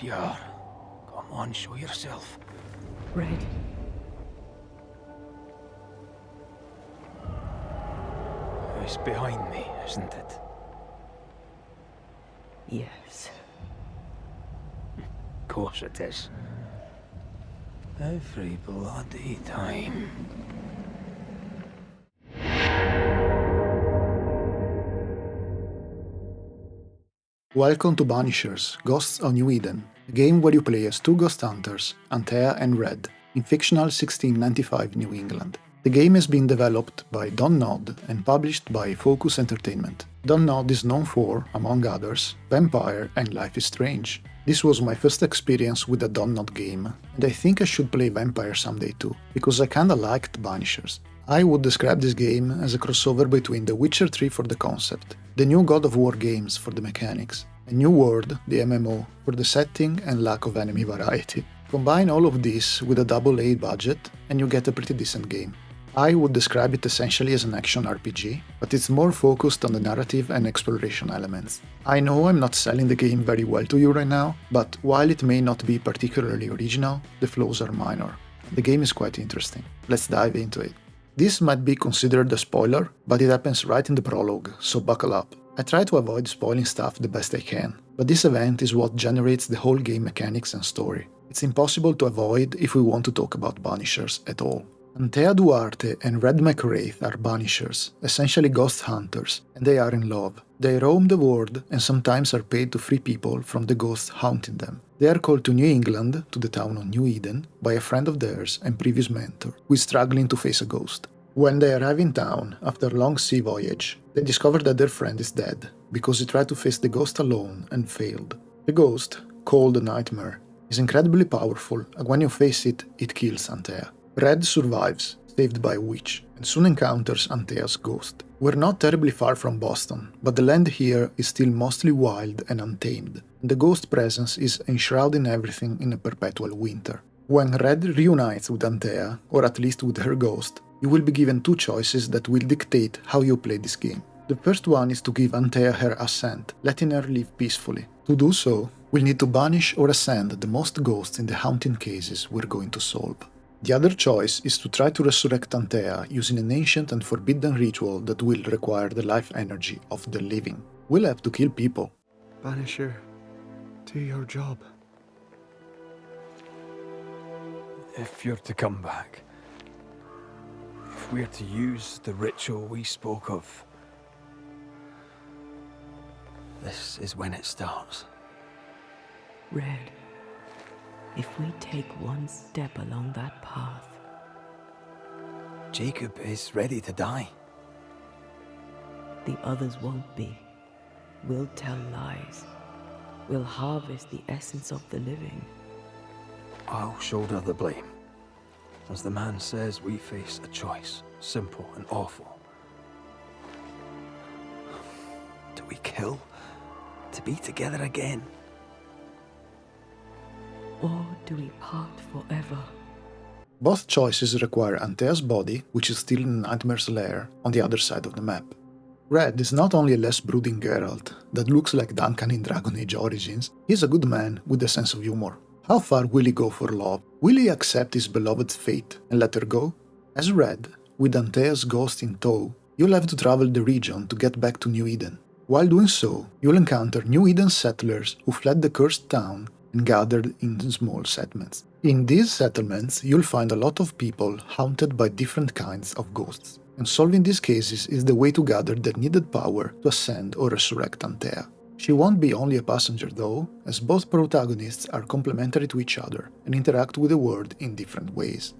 if you are. Come on, show yourself. Red. It's behind me, isn't it? Yes. Of course it is. Every bloody time. Welcome to Banishers, Ghosts of New Eden, a game where you play as two ghost hunters, Antea and Red, in fictional 1695 New England. The game has been developed by Dontnod and published by Focus Entertainment. Dontnod is known for, among others, Vampire and Life is Strange. This was my first experience with a Dontnod game, and I think I should play Vampire someday too, because I kinda liked Banishers. I would describe this game as a crossover between The Witcher 3 for the concept, the new God of War games for the mechanics, and New World, the MMO, for the setting and lack of enemy variety. Combine all of this with a double-A budget and you get a pretty decent game. I would describe it essentially as an action RPG, but it's more focused on the narrative and exploration elements. I know I'm not selling the game very well to you right now, but while it may not be particularly original, the flaws are minor. The game is quite interesting. Let's dive into it. This might be considered a spoiler, but it happens right in the prologue, so buckle up. I try to avoid spoiling stuff the best I can, but this event is what generates the whole game mechanics and story. It's impossible to avoid if we want to talk about Banishers at all. Antea Duarte and Red Raith are Banishers, essentially ghost hunters, and they are in love. They roam the world and sometimes are paid to free people from the ghosts haunting them. They are called to New England, to the town of New Eden, by a friend of theirs and previous mentor, who is struggling to face a ghost. When they arrive in town, after a long sea voyage, they discover that their friend is dead, because he tried to face the ghost alone and failed. The ghost, called the Nightmare, is incredibly powerful, and when you face it, it kills Antea. Red survives, saved by a witch, and soon encounters Antea's ghost. We're not terribly far from Boston, but the land here is still mostly wild and untamed, and the ghost presence is enshrouding everything in a perpetual winter. When Red reunites with Antea, or at least with her ghost, you will be given two choices that will dictate how you play this game. The first one is to give Antea her ascent, letting her live peacefully. To do so, we'll need to banish or ascend the most ghosts in the haunting cases we're going to solve. The other choice is to try to resurrect Antea using an ancient and forbidden ritual that will require the life energy of the living. We'll have to kill people. Banisher, do your job. If you're to come back, if we're to use the ritual we spoke of, this is when it starts. Red. If we take one step along that path, Jacob is ready to die. the others won't be. We'll tell lies. We'll harvest the essence of the living. I'll shoulder the blame. As the man says, we face a choice, simple and awful. Do we kill to be together again? Or do we part forever? Both choices require Antea's body, which is still in Nightmare's lair, on the other side of the map. Red is not only a less brooding Geralt that looks like Duncan in Dragon Age Origins, he's a good man with a sense of humor. How far will he go for love? Will he accept his beloved's fate and let her go? As Red, with Antea's ghost in tow, you'll have to travel the region to get back to New Eden. While doing so, you'll encounter New Eden settlers who fled the cursed town and gathered in small settlements. In these settlements, you'll find a lot of people haunted by different kinds of ghosts, and solving these cases is the way to gather the needed power to ascend or resurrect Antea. She won't be only a passenger though, as both protagonists are complementary to each other and interact with the world in different ways.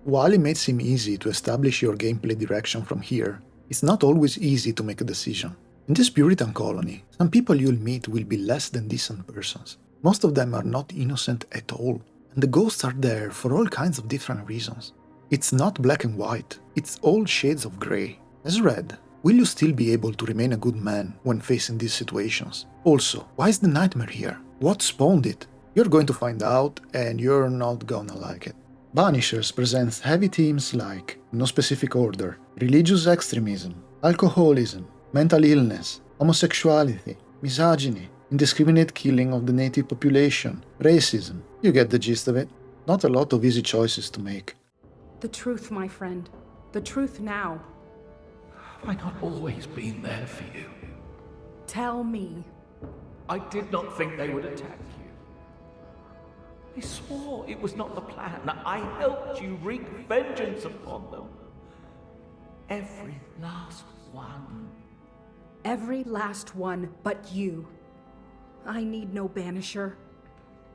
While it may seem easy to establish your gameplay direction from here, it's not always easy to make a decision. In this Puritan colony, some people you'll meet will be less than decent persons. Most of them are not innocent at all, and the ghosts are there for all kinds of different reasons. It's not black and white, it's all shades of grey. As Red, will you still be able to remain a good man when facing these situations? Also, why is the Nightmare here? What spawned it? You're going to find out, and you're not gonna like it. Banishers presents heavy themes like no specific order, religious extremism, alcoholism, mental illness, homosexuality, misogyny, indiscriminate killing of the native population, racism. You get the gist of it. Not a lot of easy choices to make. The truth, my friend. The truth now. Have I not always been there for you? Tell me. I did not think they would attack you. I swore it was not the plan. I helped you wreak vengeance upon them. Every last one. Every last one but you. I need no banisher.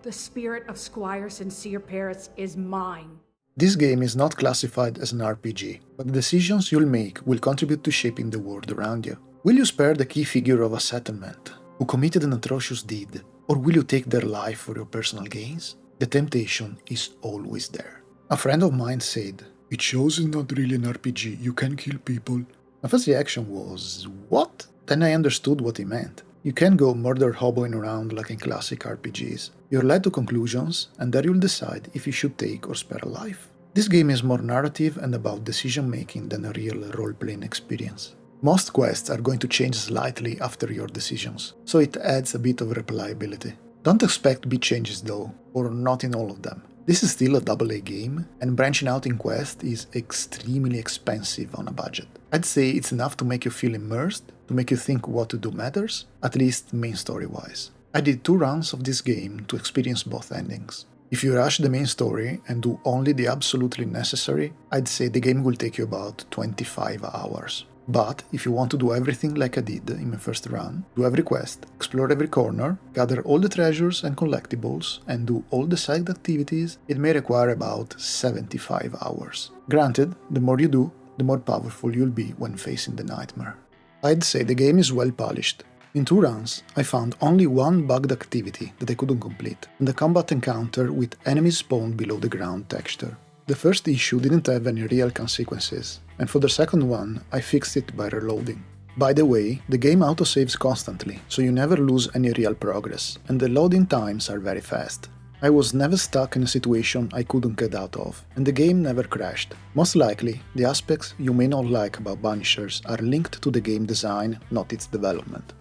The spirit of Squire Sincere Paris is mine. This game is not classified as an RPG, but the decisions you'll make will contribute to shaping the world around you. Will you spare the key figure of a settlement who committed an atrocious deed, or will you take their life for your personal gains? The temptation is always there. A friend of mine said, "It shows it's not really an RPG, you can kill people." My first reaction was, what? Then I understood what he meant. You can't go murder hoboing around like in classic RPGs. You're led to conclusions, and there you'll decide if you should take or spare a life. This game is more narrative and about decision-making than a real role-playing experience. Most quests are going to change slightly after your decisions, so it adds a bit of replayability. Don't expect big changes though, or not in all of them. This is still a AA game, and branching out in quests is extremely expensive on a budget. I'd say it's enough to make you feel immersed, to make you think what to do matters, at least main story-wise. I did 2 runs of this game to experience both endings. If you rush the main story and do only the absolutely necessary, I'd say the game will take you about 25 hours. But if you want to do everything like I did in my first run, do every quest, explore every corner, gather all the treasures and collectibles, and do all the side activities, it may require about 75 hours. Granted, the more you do, the more powerful you'll be when facing the nightmare. I'd say the game is well polished. In 2 runs, I found only 1 bugged activity that I couldn't complete, and a combat encounter with enemies spawned below the ground texture. The first issue didn't have any real consequences, and for the second one, I fixed it by reloading. By the way, the game autosaves constantly, so you never lose any real progress, and the loading times are very fast. I was never stuck in a situation I couldn't get out of, and the game never crashed. Most likely, the aspects you may not like about Banishers are linked to the game design, not its development.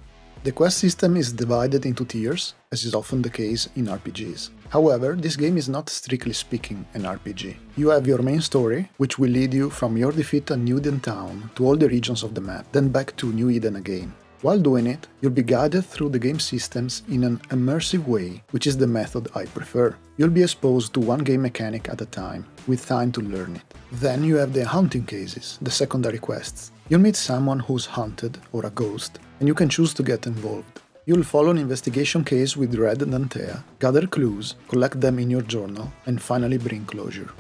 The quest system is divided into tiers, as is often the case in RPGs. However, this game is not strictly speaking an RPG. You have your main story, which will lead you from your defeat at New Eden town to all the regions of the map, then back to New Eden again. While doing it, you'll be guided through the game systems in an immersive way, which is the method I prefer. You'll be exposed to one game mechanic at a time, with time to learn it. Then you have the hunting cases, the secondary quests. You'll meet someone who's hunted, or a ghost, and you can choose to get involved. You'll follow an investigation case with Red and Antea, gather clues, collect them in your journal, and finally bring closure.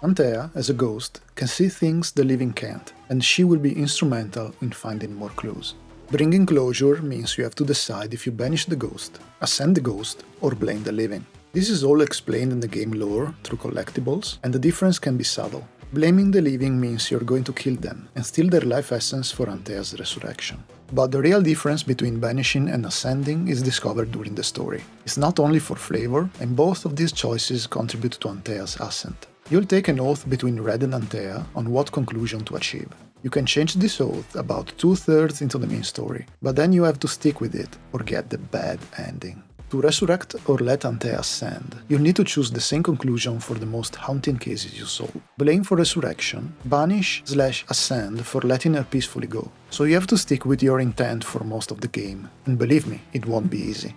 Antea, as a ghost, can see things the living can't, and she will be instrumental in finding more clues. Bringing closure means you have to decide if you banish the ghost, ascend the ghost, or blame the living. This is all explained in the game lore through collectibles, and the difference can be subtle. Blaming the living means you're going to kill them and steal their life essence for Antea's resurrection. But the real difference between banishing and ascending is discovered during the story. It's not only for flavor, and both of these choices contribute to Antea's ascent. You'll take an oath between Red and Antea on what conclusion to achieve. You can change this oath about 2/3 into the main story, but then you have to stick with it or get the bad ending. To resurrect or let Antea ascend, you'll need to choose the same conclusion for the most haunting cases you solve. Blame for resurrection, banish/ascend for letting her peacefully go. So you have to stick with your intent for most of the game, and believe me, it won't be easy.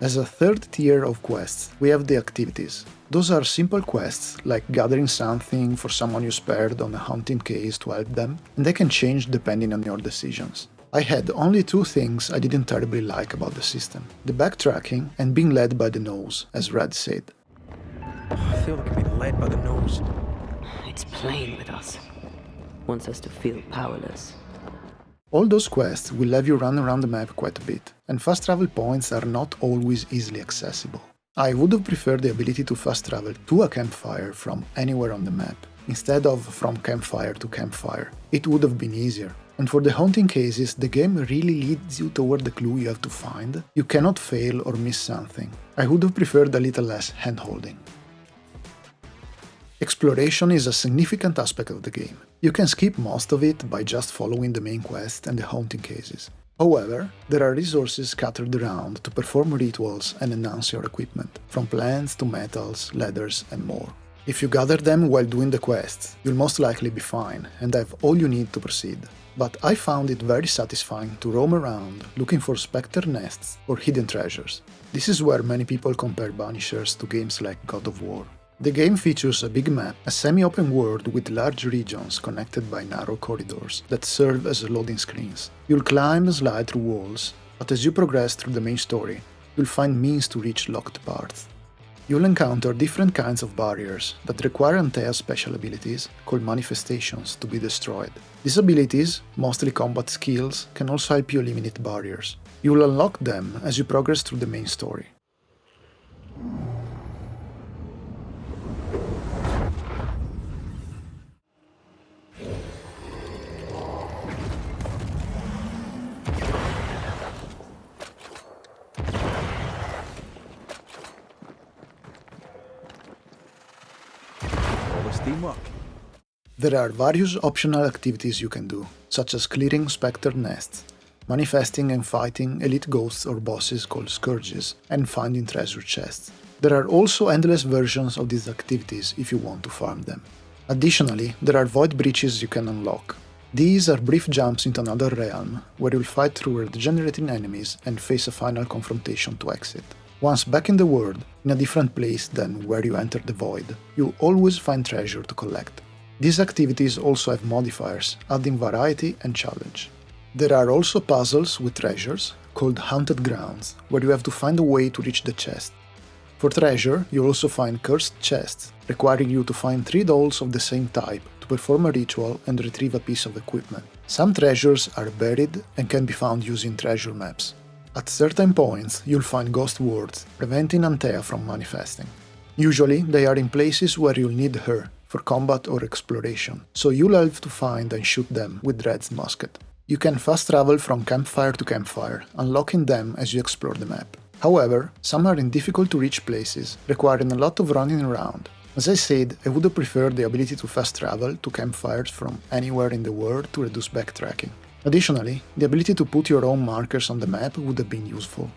As a third tier of quests, we have the activities. Those are simple quests, like gathering something for someone you spared on a haunting case to help them, and they can change depending on your decisions. I had only 2 things I didn't terribly like about the system: the backtracking and being led by the nose, as Red said. I feel like I'm being led by the nose. It's playing with us. Wants us to feel powerless. All those quests will have you run around the map quite a bit, and fast travel points are not always easily accessible. I would have preferred the ability to fast travel to a campfire from anywhere on the map, instead of from campfire to campfire. It would have been easier. And for the haunting cases, the game really leads you toward the clue you have to find. You cannot fail or miss something. I would have preferred a little less hand-holding. Exploration is a significant aspect of the game. You can skip most of it by just following the main quest and the haunting cases. However, there are resources scattered around to perform rituals and enhance your equipment, from plants to metals, leathers, and more. If you gather them while doing the quests, you'll most likely be fine and have all you need to proceed. But I found it very satisfying to roam around looking for spectre nests or hidden treasures. This is where many people compare Banishers to games like God of War. The game features a big map, a semi-open world with large regions connected by narrow corridors that serve as loading screens. You'll climb and slide through walls, but as you progress through the main story, you'll find means to reach locked parts. You'll encounter different kinds of barriers that require Antea's special abilities, called manifestations, to be destroyed. These abilities, mostly combat skills, can also help you eliminate barriers. You will unlock them as you progress through the main story. Teamwork. There are various optional activities you can do, such as clearing spectre nests, manifesting and fighting elite ghosts or bosses called scourges, and finding treasure chests. There are also endless versions of these activities if you want to farm them. Additionally, there are void breaches you can unlock. These are brief jumps into another realm, where you'll fight through regenerating enemies and face a final confrontation to exit. Once back in the world, in a different place than where you entered the void, you'll always find treasure to collect. These activities also have modifiers, adding variety and challenge. There are also puzzles with treasures, called Haunted Grounds, where you have to find a way to reach the chest. For treasure, you'll also find cursed chests, requiring you to find 3 dolls of the same type to perform a ritual and retrieve a piece of equipment. Some treasures are buried and can be found using treasure maps. At certain points, you'll find ghost wards, preventing Antea from manifesting. Usually, they are in places where you'll need her for combat or exploration, so you'll have to find and shoot them with Red's musket. You can fast travel from campfire to campfire, unlocking them as you explore the map. However, some are in difficult to reach places, requiring a lot of running around. As I said, I would have preferred the ability to fast travel to campfires from anywhere in the world to reduce backtracking. Additionally, the ability to put your own markers on the map would have been useful.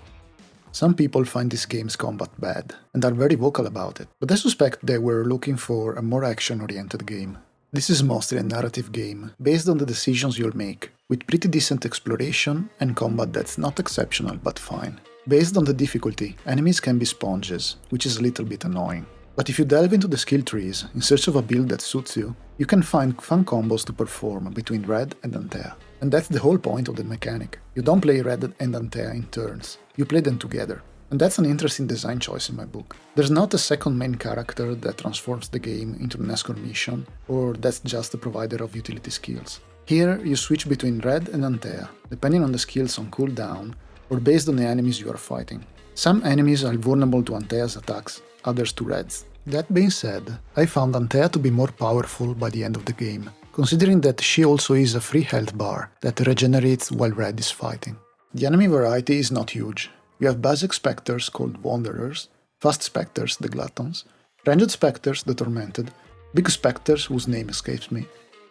Some people find this game's combat bad, and are very vocal about it, but I suspect they were looking for a more action-oriented game. This is mostly a narrative game, based on the decisions you'll make, with pretty decent exploration and combat that's not exceptional but fine. Based on the difficulty, enemies can be sponges, which is a little bit annoying. But if you delve into the skill trees in search of a build that suits you, you can find fun combos to perform between Red and Antea. And that's the whole point of the mechanic. You don't play Red and Antea in turns, you play them together. And that's an interesting design choice in my book. There's not a second main character that transforms the game into an escort mission, or that's just a provider of utility skills. Here, you switch between Red and Antea, depending on the skills on cooldown, or based on the enemies you are fighting. Some enemies are vulnerable to Antea's attacks, others to Red's. That being said, I found Antea to be more powerful by the end of the game, considering that she also is a free health bar that regenerates while Red is fighting. The enemy variety is not huge. You have basic specters called Wanderers, fast specters, the Gluttons, ranged specters, the Tormented, big specters whose name escapes me,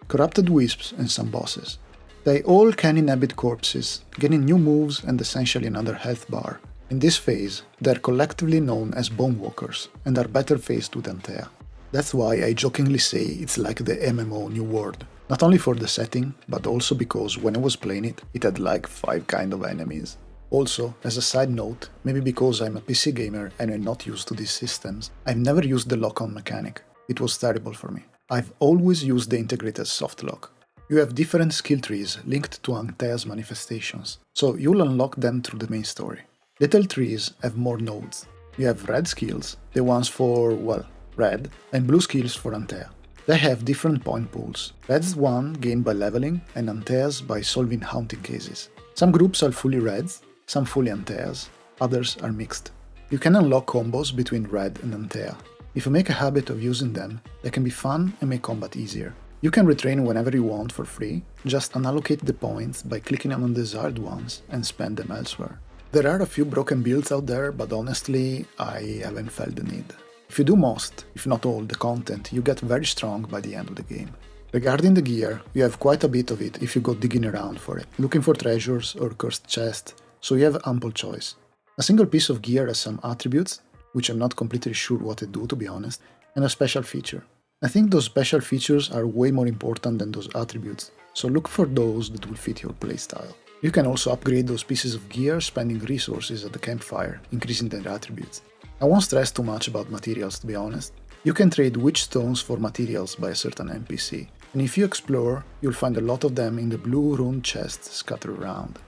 corrupted wisps, and some bosses. They all can inhabit corpses, gaining new moves and essentially another health bar. In this phase, they are collectively known as Bonewalkers, and are better faced with Antea. That's why I jokingly say it's like the MMO New World, not only for the setting, but also because when I was playing it, it had like 5 kind of enemies. Also, as a side note, maybe because I'm a PC gamer and I'm not used to these systems, I've never used the lock-on mechanic. It was terrible for me. I've always used the integrated soft lock. You have different skill trees linked to Antea's manifestations, so you'll unlock them through the main story. Little trees have more nodes. You have red skills, the ones for, well, red, and blue skills for Antea. They have different point pools. Red's one gained by leveling, and Antea's by solving haunting cases. Some groups are fully reds, some fully Antea's, others are mixed. You can unlock combos between Red and Antea. If you make a habit of using them, they can be fun and make combat easier. You can retrain whenever you want for free, just unallocate the points by clicking on undesired ones and spend them elsewhere. There are a few broken builds out there, but honestly, I haven't felt the need. If you do most, if not all, the content, you get very strong by the end of the game. Regarding the gear, you have quite a bit of it if you go digging around for it, looking for treasures or cursed chests, so you have ample choice. A single piece of gear has some attributes, which I'm not completely sure what they do to be honest, and a special feature. I think those special features are way more important than those attributes, so look for those that will fit your playstyle. You can also upgrade those pieces of gear spending resources at the campfire, increasing their attributes. I won't stress too much about materials to be honest. You can trade witch stones for materials by a certain NPC, and if you explore, you'll find a lot of them in the blue rune chests scattered around.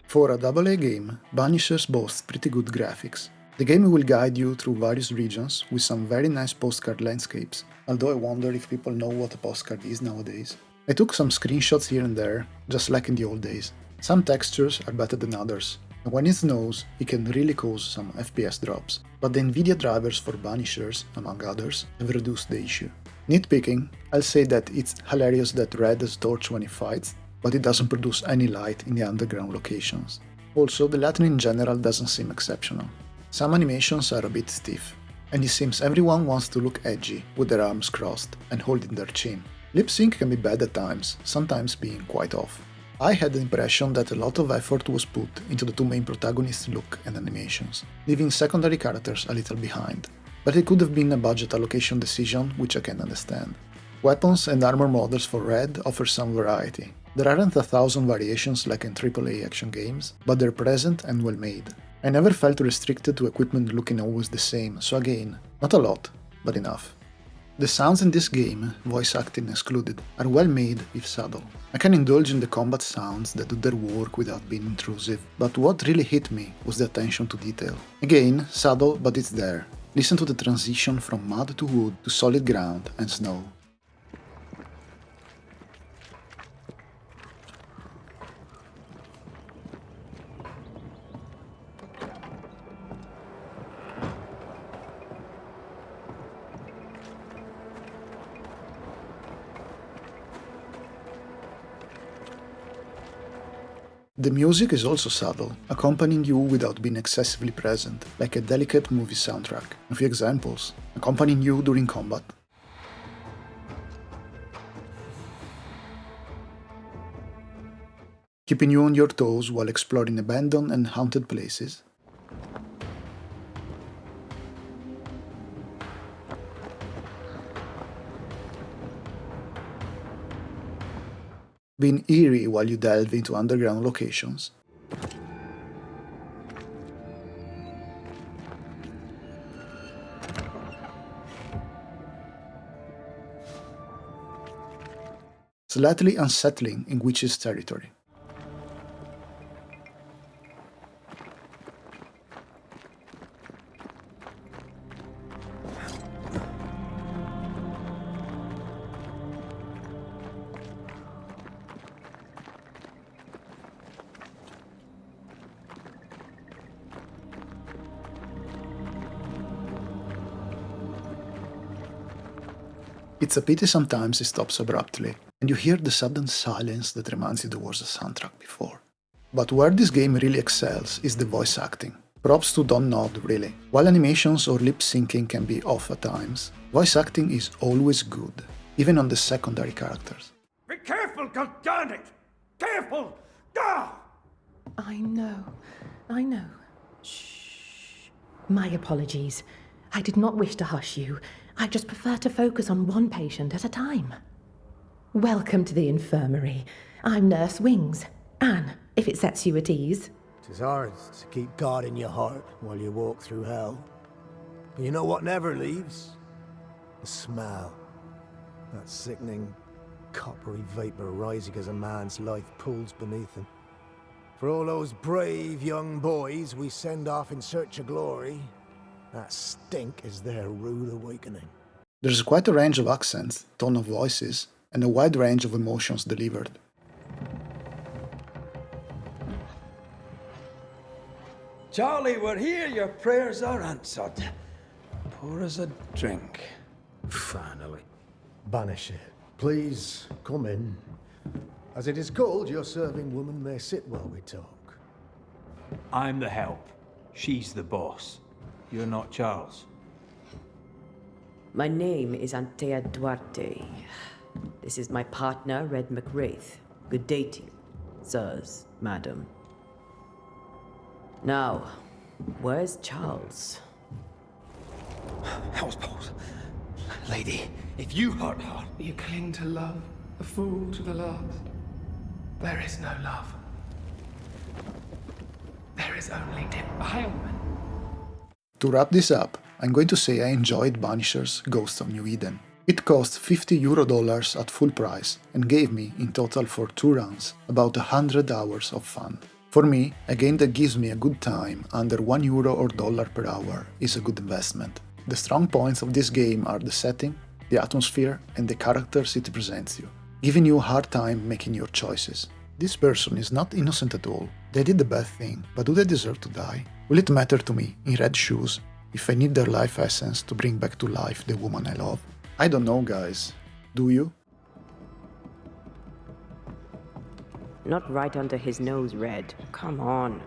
For a AA game, Banishers boasts pretty good graphics. The game will guide you through various regions with some very nice postcard landscapes, although I wonder if people know what a postcard is nowadays. I took some screenshots here and there, just like in the old days. Some textures are better than others, and when it snows, it can really cause some FPS drops, but the Nvidia drivers for Banishers, among others, have reduced the issue. Nitpicking, I'll say that it's hilarious that Red has torch when he fights, but it doesn't produce any light in the underground locations. Also, the Latin in general doesn't seem exceptional. Some animations are a bit stiff, and it seems everyone wants to look edgy with their arms crossed and holding their chin. Lip sync can be bad at times, sometimes being quite off. I had the impression that a lot of effort was put into the two main protagonists' look and animations, leaving secondary characters a little behind. But it could have been a budget allocation decision, which I can understand. Weapons and armor models for Red offer some variety. There aren't 1,000 variations like in AAA action games, but they're present and well made. I never felt restricted to equipment looking always the same, so again, not a lot, but enough. The sounds in this game, voice acting excluded, are well made if subtle. I can indulge in the combat sounds that do their work without being intrusive, but what really hit me was the attention to detail. Again, subtle, but it's there. Listen to the transition from mud to wood to solid ground and snow. The music is also subtle, accompanying you without being excessively present, like a delicate movie soundtrack. A few examples: accompanying you during combat, keeping you on your toes while exploring abandoned and haunted places, being eerie while you delve into underground locations, slightly unsettling in witch's territory. It's a pity sometimes it stops abruptly, and you hear the sudden silence that reminds you there was a soundtrack before. But where this game really excels is the voice acting. Props to Dontnod, really. While animations or lip syncing can be off at times, voice acting is always good, even on the secondary characters. Be careful, goddammit! Careful! Ah! I know. Shh. My apologies. I did not wish to hush you. I just prefer to focus on one patient at a time. Welcome to the infirmary. I'm Nurse Wings. Anne, if it sets you at ease. 'Tis hard to keep God in your heart while you walk through hell. But you know what never leaves? The smell. That sickening, coppery vapor rising as a man's life pools beneath him. For all those brave young boys we send off in search of glory, that stink is their rude awakening. There's quite a range of accents, tone of voices, and a wide range of emotions delivered. Charlie, we're here. Your prayers are answered. Pour us a drink. Finally. Banisher, please come in. As it is cold, your serving woman may sit while we talk. I'm the help. She's the boss. You're not Charles. My name is Antea Duarte. This is my partner, Red McRaith. Good day to you, sirs, madam. Now, where's Charles? Housebolt. Lady, if you hurt her... You cling to love, a fool to the last. There is no love. There is only defilement. To wrap this up, I'm going to say I enjoyed Banishers Ghosts of New Eden. It cost $50 at full price and gave me, in total for 2 runs, about 100 hours of fun. For me, a game that gives me a good time under €1 or dollar per hour is a good investment. The strong points of this game are the setting, the atmosphere, and the characters it presents you, giving you a hard time making your choices. This person is not innocent at all. They did the bad thing, but do they deserve to die? Will it matter to me, in Red's shoes, if I need their life essence to bring back to life the woman I love? I don't know, guys. Do you? Not right under his nose, Red. Come on.